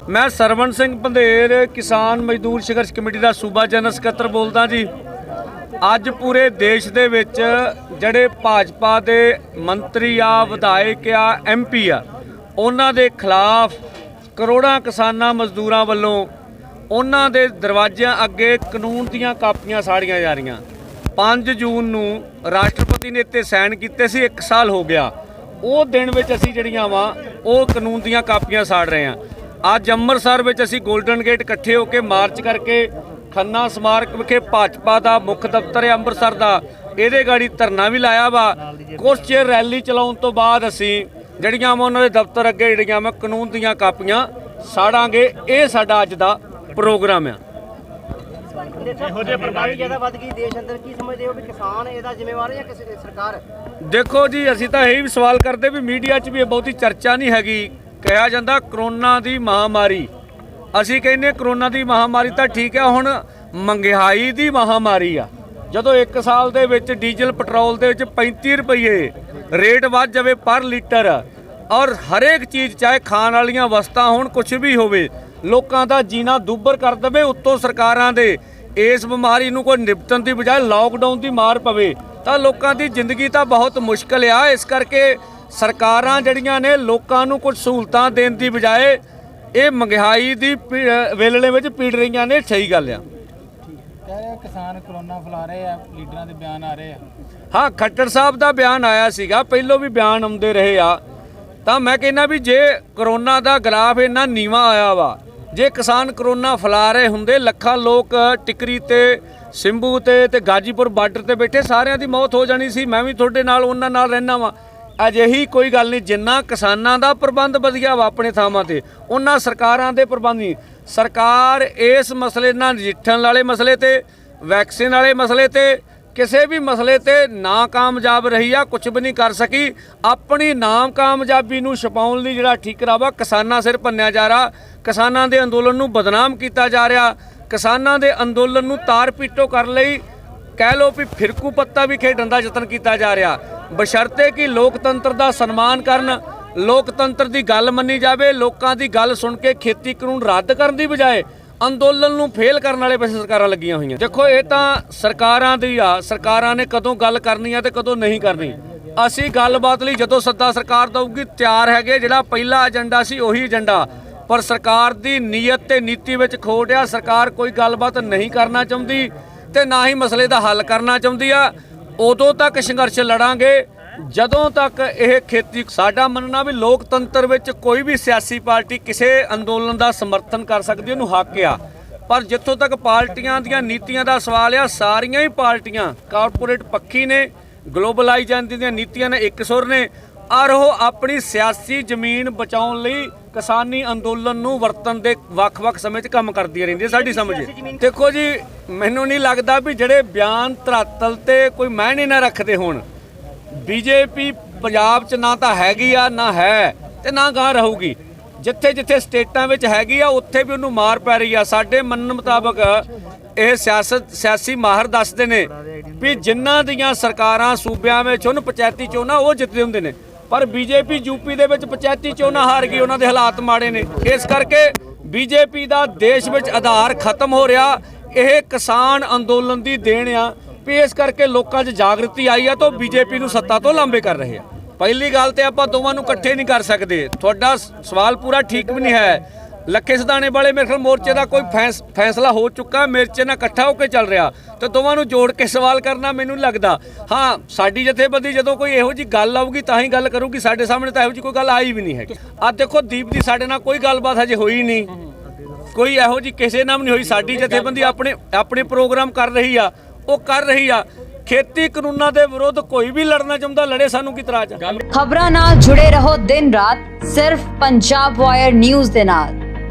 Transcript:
मैं सरवण सिंह पंधेर किसान मजदूर संघर्ष कमेटी का सूबा जनरल सकत्तर बोलदा जी। अज पूरे देश दे विच जिहड़े भाजपा दे मंत्री आ, विधायक आ, MP आ, उन्हां दे खिलाफ करोड़ां किसानां मजदूरां वल्लों उन्हां दे दरवाज़िਆਂ अगे कानून दीयां कापियां साड़ियां जा रहीਆਂ। 5 जून नूं राष्ट्रपति ने इत्ते साइन कीते सी, 1 साल हो गया। ਉਹ दिन ਵਿੱਚ ਅਸੀਂ ਜਿਹੜੀਆਂ ਵਾ ਉਹ ਕਾਨੂੰਨ ਦੀਆਂ ਕਾਪੀਆਂ ਸਾੜ ਰਹੇ ਹਾਂ। ਅੱਜ ਅੰਮ੍ਰਿਤਸਰ ਵਿੱਚ ਅਸੀਂ ਗੋਲਡਨ ਗੇਟ ਇਕੱਠੇ ਹੋ ਕੇ ਮਾਰਚ ਕਰਕੇ ਖੰਨਾ ਸਮਾਰਕ ਵਿਖੇ ਭਾਜਪਾ ਦਾ ਮੁੱਖ ਦਫ਼ਤਰ ਹੈ ਅੰਮ੍ਰਿਤਸਰ ਦਾ, ਇਹਦੇ ਗਾੜੀ ਧਰਨਾ ਵੀ ਲਾਇਆ ਵਾ। ਕੁਛ ਚਿਰ ਰੈਲੀ ਚਲਾਉਣ ਤੋਂ ਬਾਅਦ ਅਸੀਂ ਜਿਹੜੀਆਂ ਵਾ ਉਹਨਾਂ ਦੇ ਦਫ਼ਤਰ ਅੱਗੇ ਜਿਹੜੀਆਂ ਵਾ ਕਾਨੂੰਨ ਦੀਆਂ ਕਾਪੀਆਂ ਸਾੜਾਂਗੇ। ਇਹ ਸਾਡਾ ਅੱਜ ਦਾ ਪ੍ਰੋਗਰਾਮ ਆ। देखो जी, असी तो यही भी सवाल करते भी मीडिया च भी बहुती चर्चा नहीं हैगी। कहा जाता करोना की महामारी, असी कहने करोना की महामारी तो ठीक है, हुण महंगाई की महामारी आ। जदों 1 साल दे विच डीजल पेट्रोल दे विच 35 रुपये रेट वध जावे पर लीटर, और हरेक चीज़ चाहे खाण वालियां वस्तां होण कुछ भी होवे, लोकां दा जीना दुब्बर कर देवे। उत्तों सरकारां दे इस बीमारी नूं कोई निपटण की बजाय लॉकडाउन की मार पवे तो लोगों की जिंदगी तो बहुत मुश्किल आ। इस करके सरकारां जड़ियां ने लोगों नूं कुछ सहूलतां देण की बजाय ये महंगाई की वेलणे विच पीड़ रही ने। सही गल आ। किसान कोरोना फैला रहे हैं, लीडरां दे बयान आ रहे हैं। हाँ, खट्टर साहब का बयान आया सीगा, पहलों भी बयान आउंदे रहे आ। तो मैं कहना भी जे कोरोना का ग्राफ इन्ना नीवा आया वा, जे किसान करोना फैला रहे होंदे, लखां लोग टिकरी ते सिंबू ते गाजीपुर बार्डर ते बैठे सारिਆਂ ਦੀ मौत हो जानी सी। मैं भी ਤੁਹਾਡੇ ਨਾਲ ਉਹਨਾਂ ਨਾਲ ਰਹਿਣਾ ਵਾ। ਅਜਿਹੀ ਕੋਈ ਗੱਲ ਨਹੀਂ। ਜਿੰਨਾ ਕਿਸਾਨਾਂ ਦਾ ਪ੍ਰਬੰਧ ਵਧੀਆ ਵਾ ਆਪਣੇ ਥਾਵਾਂ ਤੇ, ਉਹਨਾਂ ਸਰਕਾਰਾਂ ਦੇ ਪ੍ਰਬੰਧ ਨਹੀਂ। ਸਰਕਾਰ ਇਸ ਮਸਲੇ ਨਾਲ ਨਜਿੱਠਣ ਵਾਲੇ ਮਸਲੇ ਤੇ, ਵੈਕਸੀਨ ਵਾਲੇ ਮਸਲੇ ਤੇ, ਕਿਸੇ भी मसले ते नाकामयाब रही आ, कुछ भी नहीं कर सकी। अपनी नाकामयाबी नूं छुपाउण लई जिहड़ा ठीकरा वा किसानां सिर भन्निया जा रहा, किसानां दे अंदोलन नूं बदनाम कीता जा रहा, किसानां दे अंदोलन नूं तार पीटो कर लई कह लो भी फिरकू पत्ता भी खेडण दा यतन कीता जा रहा, बशर्ते कि लोकतंत्र दा सन्मान करन, लोकतंत्र दी गल मन्नी जावे। लोकां दी गल सुन के खेती कानून रद्द करन दी बजाय अंदोलन नूं फेल करने वाले पासे सरकारां लगियां होईयां। देखो ये तो सरकारां दी आ, सरकारां ने कदों गल करनी है ते कदों नहीं करनी। असी गलबात लई जदों सद्दा सरकार दऊगी तैयार हैगे। जिहड़ा पहला एजेंडा सी उही एजेंडा, पर सरकार दी नीयत ते नीति विच खोट आ। सरकार कोई गलबात नहीं करना चाहुंदी ते ना ही मसले दा हल करना चाहुंदी आ। उदों तक संघर्ष लड़ांगे ਜਦੋਂ तक ਇਹ खेती। साडा ਮੰਨਣਾ भी लोकतंत्र ਵਿੱਚ कोई भी सियासी पार्टी किसी अंदोलन का समर्थन कर सकती, ਉਹਨੂੰ हक आ। पर जितों तक पार्टियां ਦੀਆਂ ਨੀਤੀਆਂ ਦਾ सवाल आ, सारियां ही पार्टियां कारपोरेट पक्षी ने, ग्लोबलाइजेशन ਦੀਆਂ ਨੀਤੀਆਂ ने एक सुर ने, और ਉਹ अपनी सियासी ਜ਼ਮੀਨ ਬਚਾਉਣ ਲਈ किसानी अंदोलन ਨੂੰ ਵਰਤਣ ਦੇ ਵੱਖ-ਵੱਖ ਸਮੇਂ 'ਚ ਕੰਮ ਕਰਦੀਆਂ ਰਹਿੰਦੀਆਂ। ਸਾਡੀ ਸਮਝ देखो जी, ਮੈਨੂੰ नहीं लगता भी ਜਿਹੜੇ ਬਿਆਨ ਧਰਾਤਲ ਤੇ ਕੋਈ ਮਾਇਨੇ ਨਾ ਰੱਖਦੇ ਹੋਣ। बीजेपी पंजाब च ना तो हैगी आ, ना है ते ना गां रहूगी। जिथे जिथे स्टेटां विच हैगी आ उत्थे भी उन्होंने मार पै रही आ। साडे मनन मुताबक ये सियासी माहर दसदे ने भी जिन्हां दियां सरकारां सूबियां विच हुण पंचायती चोणां वो जितदे हुंदे ने, पर बीजेपी यूपी दे विच पंचायती चोणां हार गई। उन्हां दे हालात माड़े ने। इस करके बीजेपी दा देश विच आधार खत्म हो रहा। यह किसान अंदोलन दी देन आ। इस करके लोगों च जागृति आई है तो बीजेपी नूं सत्ता तो लांबे कर रहे हैं। पहली गल तो आपां दोवां नूं इकट्ठे नहीं कर सकते। तुहाडा सवाल पूरा ठीक भी नहीं है। लखे सदाने वाले मेरे ख्याल मोर्चे का कोई फैसला हो चुका, मोर्चे नाल इकट्ठा होकर चल रहा, तो दोवां नूं जोड़ के सवाल करना मैनूं नहीं लगता। हाँ, साडी जथेबंदी जदों कोई इहो जी गल आऊगी तां ही गल करूगी। साडे सामने तो इहो जी कोई गल आई भी नहीं है। अज देखो दीप दी साडे नाल कोई गलबात हजे होई नहीं, कोई इहो जी किसी नाल नहीं होई। साडी जथेबंदी अपने प्रोग्राम कर रही आ, वो कर रही आ। खेती कानूनां दे विरुद्ध कोई भी लड़ना चाहुंदा लड़े, सानू की इतराज। खबरां नाल जुड़े रहो दिन रात सिर्फ पंजाब वायर न्यूज़ दे नाल।